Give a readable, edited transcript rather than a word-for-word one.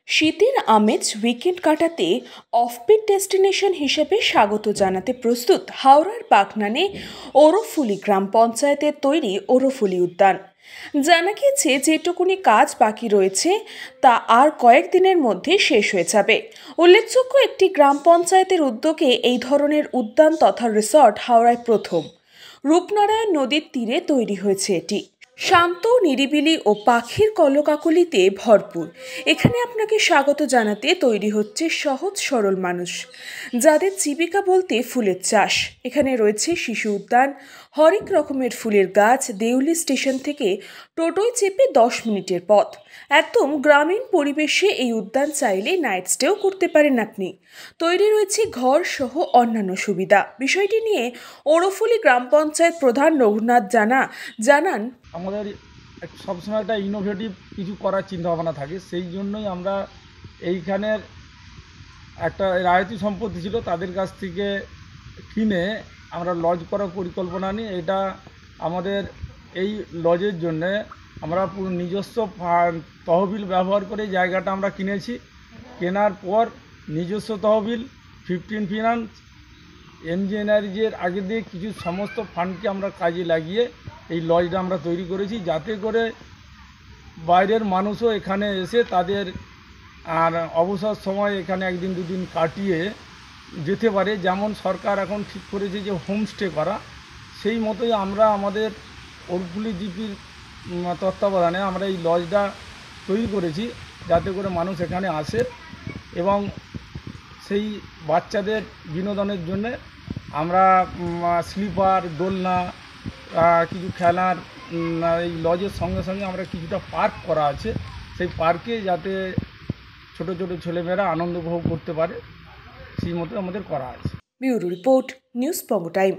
শীতের আমেজ উইকেন্ড কাটাতে অফবিট ডেস্টিনেশন হিসেবে স্বাগত জানাতে প্রস্তুত হাওড়ার বাগনানে ওরফুলি গ্রাম পঞ্চায়েতের তৈরি ওরফুলি উদ্যান। জানা গিয়েছে যেটুকুনি কাজ বাকি রয়েছে তা আর কয়েকদিনের মধ্যে শেষ হয়ে যাবে। উল্লেখযোগ্য, একটি গ্রাম পঞ্চায়েতের উদ্যোগে এই ধরনের উদ্যান তথা রিসর্ট হাওড়ায় প্রথম। রূপনারায়ণ নদীর তীরে তৈরি হয়েছে এটি। শান্ত, নিরিবিলি ও পাখির কলকাকলিতে ভরপুর। এখানে আপনাকে স্বাগত জানাতে তৈরি হচ্ছে সহজ সরল মানুষ, যাদের জীবিকা বলতে ফুলের চাষ। এখানে রয়েছে শিশু উদ্যান, হরেক রকমের ফুলের গাছ, দেউলি স্টেশন থেকে টোটোয় চেপে 10 মিনিটের পথ। একদম গ্রামীণ পরিবেশে এই উদ্যান চাইলে নাইট স্টেও করতে পারেন আপনি। তৈরি রয়েছে ঘর সহ অন্যান্য সুবিধা। বিষয়টি নিয়ে ওরফুলি গ্রাম পঞ্চায়েত প্রধান রঘুনাথ জানান, আমাদের সবসময় একটা ইনোভেটিভ কিছু করার চিন্তাভাবনা থাকে, সেই জন্যই আমরা এইখানের একটা রায়তি সম্পত্তি ছিল তাদের কাছ থেকে কিনে আমরা লজ করার পরিকল্পনা নিই। এটা আমাদের এই লজের জন্যে আমরা পুরো নিজস্ব তহবিল ব্যবহার করে জায়গাটা আমরা কিনেছি। কেনার পর নিজস্ব তহবিল, 15 ফিনান্স, এমজি এনার্জির আগে দিয়ে কিছু সমস্ত ফান্ডকে আমরা কাজে লাগিয়ে এই লজটা আমরা তৈরি করেছি, যাতে করে বাইরের মানুষও এখানে এসে তাদের আর অবসর সময় এখানে একদিন দুদিন কাটিয়ে যেতে পারে। যেমন সরকার এখন ঠিক করেছে যে হোমস্টে করা, সেই মতোই আমরা আমাদের ওরফুলি জিপির তত্ত্বাবধানে আমরা এই লজটা তৈরি করেছি, যাতে করে মানুষ এখানে আসে এবং সেই বাচ্চাদের বিনোদনের জন্যে আমরা স্লিপার, দোলনা, কিছু খেলার এই লজের সঙ্গে সঙ্গে আমরা কিছুটা পার্ক করা আছে, সেই পার্কে যাতে ছোট ছোট ছেলেমেয়েরা আনন্দ উপভোগ করতে পারে সেই মতো আমাদের করা আছে। ব্যুরো রিপোর্ট, নিউজ পঙ্গ টাইম।